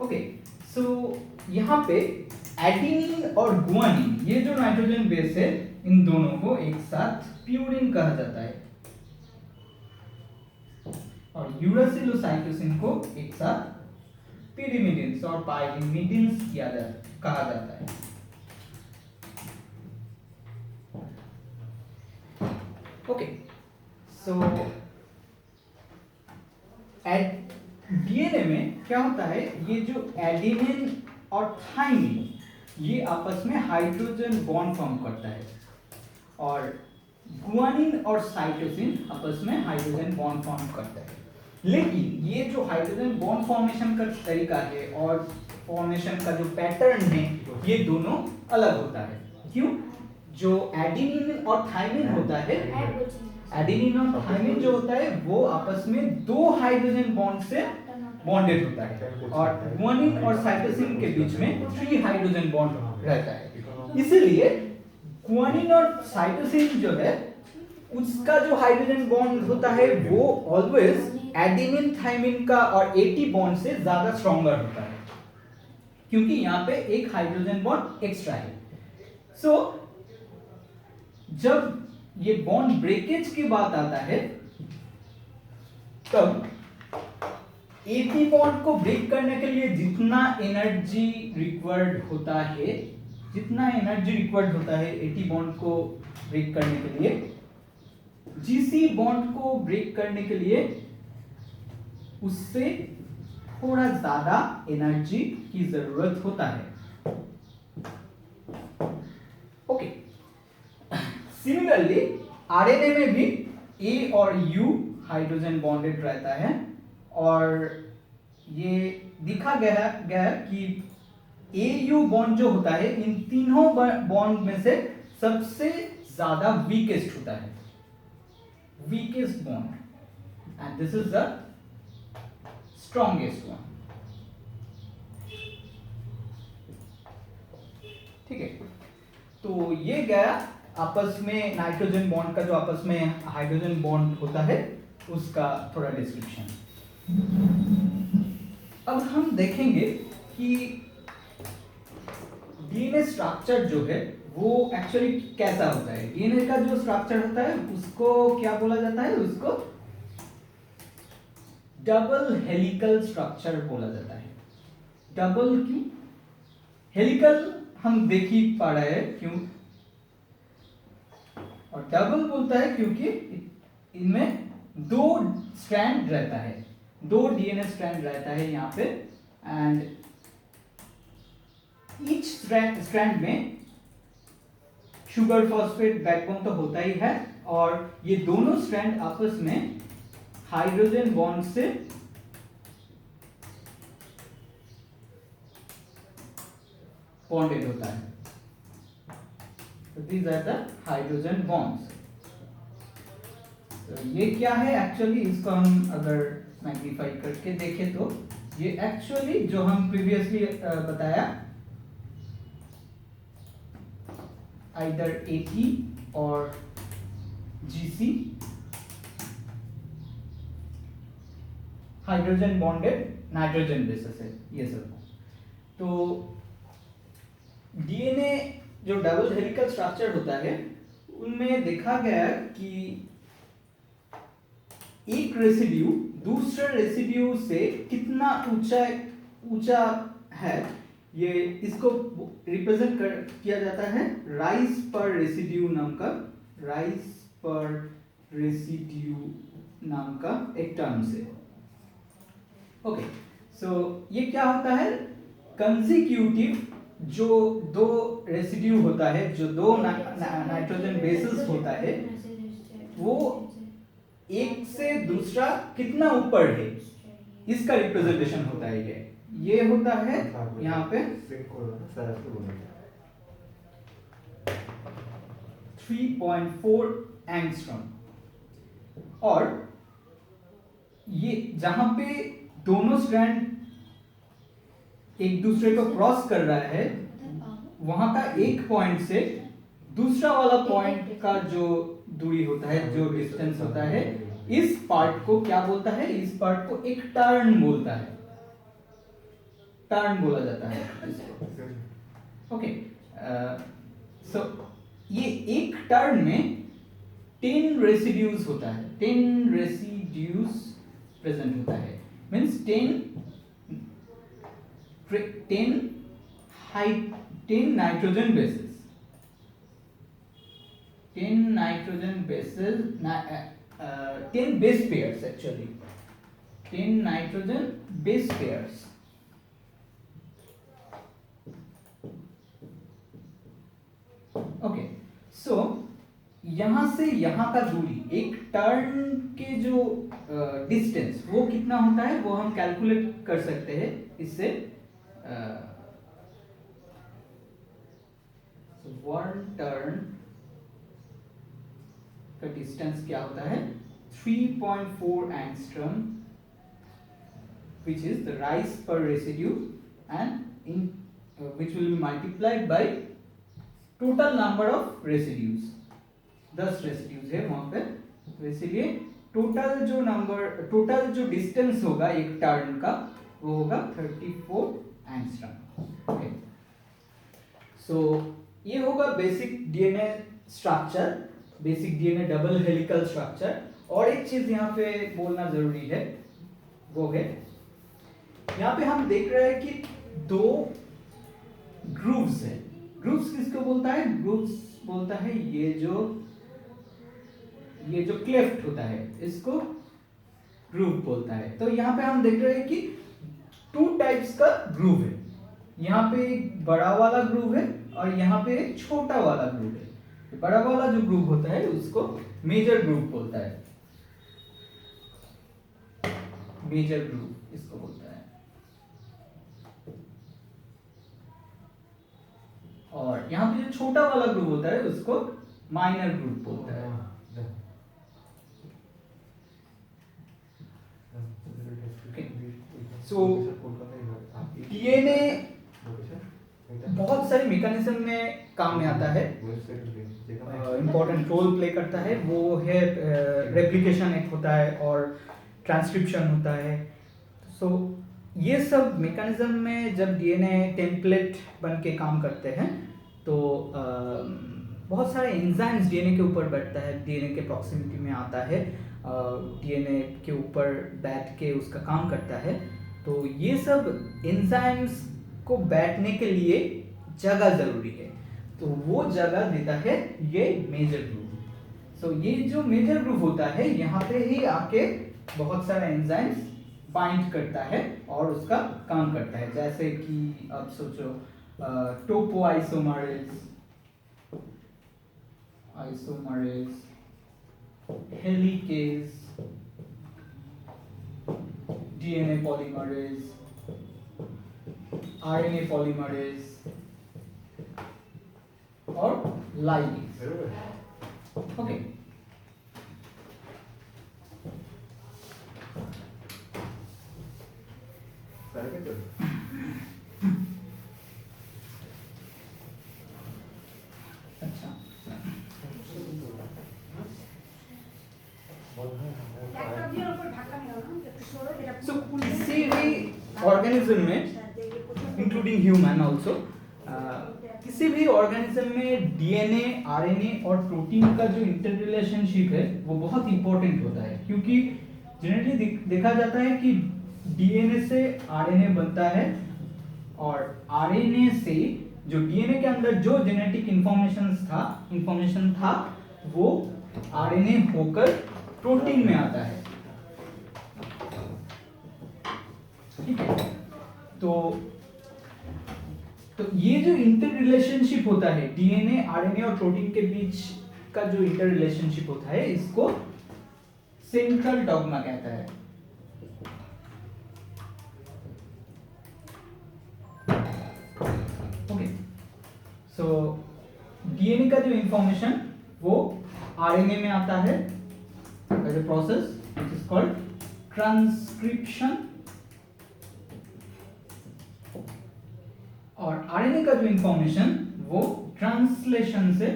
ओके, सो यहां पे एडेनिन और गुआनिन ये जो नाइट्रोजन बेस है इन दोनों को एक साथ प्यूरिन कहा जाता है, और यूरासिल और साइटोसिन को एक साथ पिरिमिडिन्स और पाइरिमिडिन्स कहा जाता है। ओके, सो डीएनए में क्या होता है, ये जो एडेनिन और थाइमिन ये आपस में हाइड्रोजन बॉन्ड फॉर्म करता है, और गुआनिन और साइटोसिन आपस में हाइड्रोजन बॉन्ड फॉर्म करता है। लेकिन ये जो हाइड्रोजन बॉन्ड फॉर्मेशन का तरीका है और फॉर्मेशन का जो पैटर्न है ये दोनों अलग होता है। क्यों? जो एडेनिन और थाइमिन होता है, एडेनिन और थाइमिन जो होता है वो आपस में 2 हाइड्रोजन बॉन्ड से बॉन्डेड होता है, और गुआनिन और साइटोसिन के बीच में 3 हाइड्रोजन बॉन्ड रहता है। इसीलिए गुआनिन और साइटोसिन जो है उसका जो हाइड्रोजन बॉन्ड होता है वो ऑलवेज एडेनिन थाइमिन का और एटी बॉन्ड से ज्यादा स्ट्रॉन्गर होता है, क्योंकि यहाँ पे एक हाइड्रोजन बॉन्ड एक्स्ट्रा है। सो जब ये बॉन्ड ब्रेकेज की बात आता है तब एटी बॉन्ड को ब्रेक करने के लिए जितना एनर्जी रिक्वायर्ड होता है, जितना एनर्जी रिक्वायर्ड होता है एटी बॉन्ड को ब्रेक करने के लिए, जीसी बॉन्ड को ब्रेक करने के लिए उससे थोड़ा ज्यादा एनर्जी की जरूरत होता है। ओके, सिमिलरली आरएनए में भी ए और यू हाइड्रोजन बॉन्डेड रहता है, और ये दिखा गया कि ए यू बॉन्ड जो होता है इन तीनों बॉन्ड में से सबसे ज्यादा वीकेस्ट होता है, weakest bond, and this is the strongest one. ठीक है, तो ये गया आपस में नाइट्रोजन बॉन्ड का जो आपस में हाइड्रोजन बॉन्ड होता है उसका थोड़ा डिस्क्रिप्शन। अब हम देखेंगे कि डीएनए स्ट्रक्चर जो है वो एक्चुअली कैसा होता है। डीएनए का जो स्ट्रक्चर होता है उसको क्या बोला जाता है, उसको डबल हेलिकल स्ट्रक्चर बोला जाता है। डबल क्यों? हेलिकल हम देख ही पा रहे हैं क्यों, और डबल बोलता है क्योंकि इनमें 2 स्ट्रैंड रहता है, 2 डीएनए स्ट्रैंड रहता है यहाँ पे, एंड ईच स्ट्रैंड में शुगर फॉस्फेट बैकबोन तो होता ही है, और ये दोनों स्ट्रैंड आपस में हाइड्रोजन बॉन्ड से बॉन्डेड होता है। तो these are the hydrogen bonds. तो ये क्या है एक्चुअली, इसको हम अगर मैग्नीफाई करके देखें तो ये एक्चुअली जो हम प्रीवियसली बताया आइदर एटी और GC hydrogen bonded nitrogen bases है ये सब। तो डीएनए जो डबल हेलिकल स्ट्रक्चर होता है उनमें देखा गया कि एक रेसिड्यू दूसरे रेसिड्यू से कितना ऊंचा है, ये इसको रिप्रेजेंट किया जाता है राइज पर रेसिड्यू नाम का, राइज पर रेसिड्यू नाम का एक टर्म से। ओके, सो ये क्या होता है, कंसेक्यूटिव जो दो रेसिड्यू होता है, जो दो नाइट्रोजन बेसेस होता है, वो एक से दूसरा कितना ऊपर है, इसका रिप्रेजेंटेशन होता है। ये होता है यहाँ पे 3.4 एंगस्ट्रॉम। और ये जहां पे दोनों स्ट्रैंड एक दूसरे को क्रॉस कर रहा है, वहां का एक पॉइंट से दूसरा वाला पॉइंट का जो दूरी होता है, जो डिस्टेंस होता है, इस पार्ट को क्या बोलता है? इस पार्ट को एक टर्न बोलता है, टर्न बोला जाता है इसको। ओके, सो ये एक टर्न में 10 रेसिड्यूज होता है, 10 रेसिड्यूज प्रेजेंट होता है, means 10 nitrogen bases, 10 nitrogen bases, 10 base pairs, actually 10 nitrogen base pairs. Okay, so यहां से यहां का दूरी, एक टर्न के जो डिस्टेंस वो कितना होता है, वो हम कैलकुलेट कर सकते हैं इससे। वन टर्न का डिस्टेंस क्या होता है? 3.4 angstrom, which is the rise per residue, and in which will be multiplied by total number of residues। 10 residues है वहां पे, तो इसीलिए टोटल जो नंबर, टोटल जो डिस्टेंस होगा एक टर्न का, वो होगा 34 एंगस्ट्रॉम। ओके, सो ये होगा basic DNA structure, basic DNA double helical structure. और एक चीज यहाँ पे बोलना जरूरी है, वो है यहाँ पे हम देख रहे हैं कि दो ग्रूव्स है। ग्रूव्स किसको बोलता है? ग्रूव्स बोलता है ये जो क्लेफ्ट होता है, इसको ग्रूव बोलता है। तो यहाँ पे हम देख रहे हैं कि 2 टाइप्स का ग्रूव है। यहाँ पे एक बड़ा वाला ग्रूव है और यहाँ पे एक छोटा वाला ग्रूव है। बड़ा वाला जो ग्रूव होता है उसको मेजर ग्रूव बोलता है, मेजर ग्रूव इसको बोलता है। और यहाँ पे जो छोटा वाला ग्रूव होता है उसको माइनर ग्रूव बोलता है। सो डीएनए बहुत सारे मैकेनिज्म में काम में आता है, इंपॉर्टेंट रोल प्ले करता है। वो है रेप्लिकेशन एक होता है और ट्रांसक्रिप्शन होता है। सो ये सब मैकेनिज्म में जब डीएनए टेम्पलेट बन के काम करते हैं तो बहुत सारे एंजाइम्स डीएनए के ऊपर बैठता है, डीएनए के प्रॉक्सिमिटी में आता है, डीएनए के ऊपर बैठ के उसका काम करता है। तो ये सब एंजाइम्स को बैठने के लिए जगह जरूरी है, तो वो जगह देता है ये मेजर ग्रूव। सो ये जो मेजर ग्रूव होता है, यहाँ पे ही आके बहुत सारा एंजाइम्स बाइंड करता है और उसका काम करता है। जैसे कि अब सोचो topoisomerase, helicase, DNA polymerase, RNA polymerase और लाइगेज। ओके, अच्छा, सो किसी भी ऑर्गेनिज्म में, इंक्लूडिंग ह्यूमन ऑल्सो, किसी भी ऑर्गेनिज्म में डीएनए, आरएनए और प्रोटीन का जो इंटर रिलेशनशिप है वो बहुत इंपॉर्टेंट होता है। क्योंकि जनरली देखा जाता है कि डीएनए से आरएनए बनता है और आरएनए से जो डीएनए के अंदर जो जेनेटिक इंफॉर्मेशन था वो आरएनए होकर प्रोटीन में आता है। ठीक है, तो तो ये जो इंटर रिलेशनशिप होता है डीएनए, आरएनए और प्रोटीन के बीच का जो इंटर रिलेशनशिप होता है, इसको सेंट्रल डॉग्मा कहता है। ओके, सो डीएनए का जो इंफॉर्मेशन वो आरएनए में आता है as a process which is called transcription, और आरएनए का जो इंफॉर्मेशन वो ट्रांसलेशन से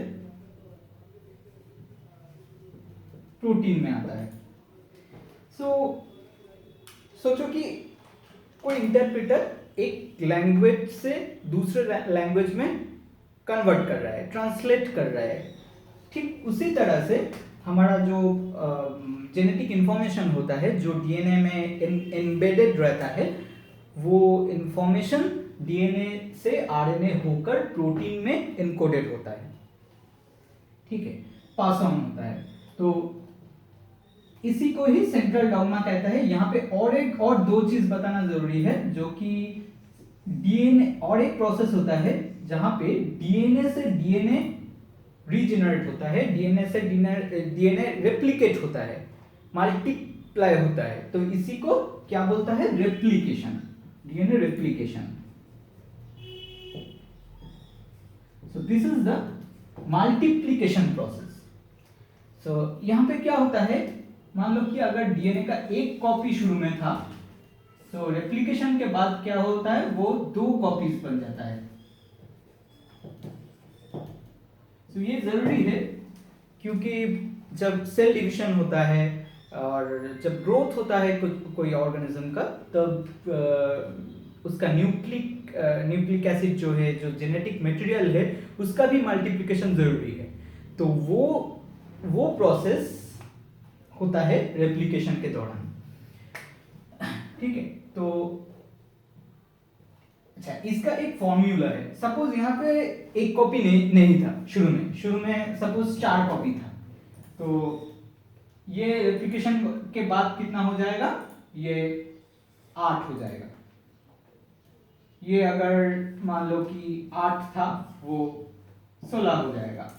प्रोटीन में आता है। सोचो कि कोई इंटरप्रेटर एक लैंग्वेज से दूसरे लैंग्वेज में कन्वर्ट कर रहा है, ट्रांसलेट कर रहा है। ठीक उसी तरह से हमारा जो जेनेटिक इंफॉर्मेशन होता है, जो डीएनए में एम्बेडेड रहता है, वो इंफॉर्मेशन डीएनए से आरएनए होकर प्रोटीन में एनकोडेड होता है। ठीक है, पास ऑन होता है। तो इसी को ही सेंट्रल डॉग्मा कहता है। यहाँ पे और दो चीज बताना जरूरी है, जो कि डीएनए और एक प्रोसेस होता है जहां पे डीएनए से डीएनए रीजेनरेट होता है, डीएनए से डीएनए रेप्लिकेट होता है, मल्टीप्लाई होता है। तो इसी को क्या बोलता है? Replication, DNA replication. So this is the multiplication process. So यहां पे क्या होता है, मान लो कि अगर डीएनए का एक कॉपी शुरू में था, तो रेप्लिकेशन के बाद क्या होता है, वो 2 कॉपीज बन जाता है। तो ये जरूरी है, क्योंकि जब सेल डिवीजन होता है और जब ग्रोथ होता है कोई ऑर्गेनिज्म का, तब उसका न्यूक्लिक एसिड जो है, जो जेनेटिक मटेरियल है, उसका भी मल्टीप्लिकेशन जरूरी है। तो वो प्रोसेस होता है रेप्लिकेशन के दौरान। ठीक है, तो अच्छा, इसका एक फॉर्मूला है। सपोज यहाँ पे एक कॉपी नहीं था शुरू में सपोज 4 कॉपी था, तो ये रेप्लिकेशन के बाद कितना हो जाएगा? ये 8 हो जाएगा। ये अगर मान लो कि 8 था, वो 16 हो जाएगा।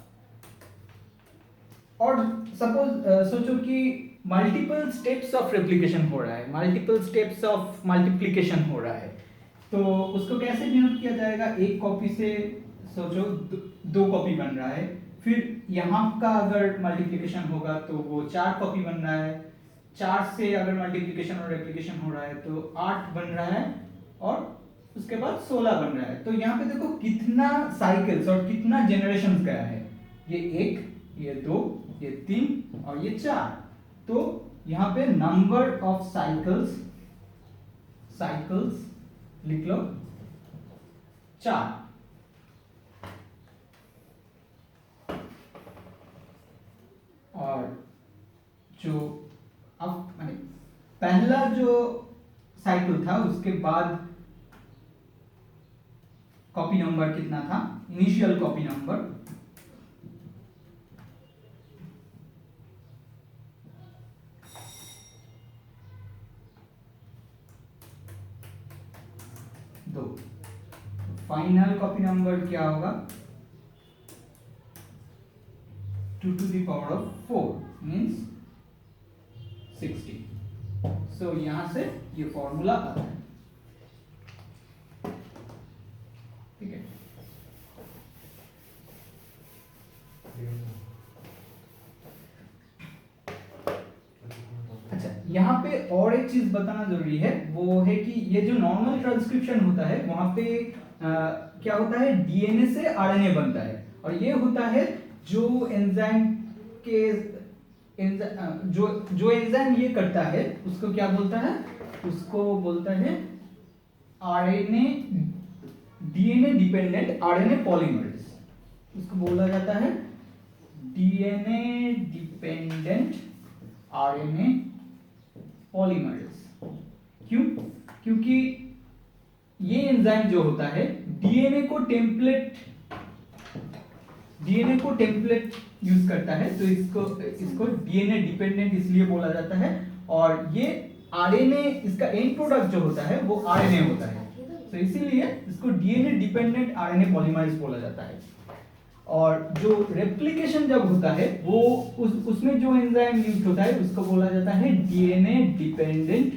और सपोज सोचो कि मल्टीपल स्टेप्स ऑफ रेप्लिकेशन हो रहा है, मल्टीपल स्टेप्स ऑफ मल्टीप्लिकेशन हो रहा है, तो उसको कैसे डिनोट किया जाएगा? एक कॉपी से सोचो 2 कॉपी बन रहा है, फिर यहाँ का अगर मल्टीप्लिकेशन होगा तो वो 4 कॉपी बन रहा है, 4 से अगर मल्टीप्लिकेशन और रेप्लिकेशन हो रहा है तो 8 बन रहा है, और उसके बाद 16 बन रहा है। तो यहाँ पे देखो कितना साइकिल्स और कितना जनरेशन गया है। ये 1, ये 2, ये 3 और ये 4। तो यहाँ पे नंबर ऑफ साइकिल्स लिख लो 4। और जो अब माने पहला जो साइकिल था, उसके बाद कॉपी नंबर कितना था? Initial copy number 2। Final copy number क्या होगा? 2 to the power of 4 means 60। सो यहां से ये फॉर्मूला आता है। ठीक है, अच्छा, यहाँ पे और एक चीज बताना जरूरी है, वो है कि ये जो नॉर्मल ट्रांसक्रिप्शन होता है, वहां पे क्या होता है? डीएनए से आरएनए बनता है, और ये होता है जो एंजाइम के जो एंजाइम ये करता है, उसको क्या बोलता है? उसको बोलता है RNA DNA dependent RNA polymerase. उसको बोला जाता है डीएनए डिपेंडेंट आरएनए पॉलीमरेज। क्यों? क्योंकि ये एंजाइम जो होता है डीएनए को टेम्पलेट यूज करता है, तो इसको डीएनए डिपेंडेंट इसलिए बोला जाता है। और ये आरएनए, इसका एंड प्रोडक्ट जो होता है वो आरएनए होता है। तो इसीलिए इसको डीएनए डिपेंडेंट आरएनए पॉलीमरेज बोला जाता है। और जो रेप्लिकेशन जब होता है वो उसमें जो एंजाइम यूज होता है उसको बोला जाता है DNA dependent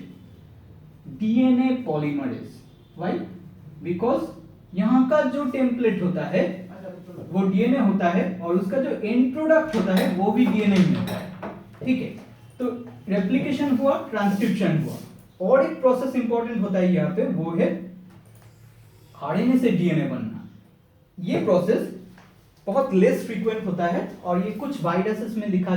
DNA polymerase. Why? Because यहाँ का जो टेम्पलेट होता है वो डीएनए होता है और उसका जो एंड प्रोडक्ट होता है वो भी डीएनए ही होता है। ठीक है, तो रेप्लिकेशन हुआ, ट्रांसक्रिप्शन हुआ, और एक प्रोसेस इंपॉर्टेंट होता है यहाँ पे, वो है आरएनए से डीएनए बनना। ये प्रोसेस बहुत लेस फ्रीक्वेंट होता है और ये कुछ वायरसेस में दिखा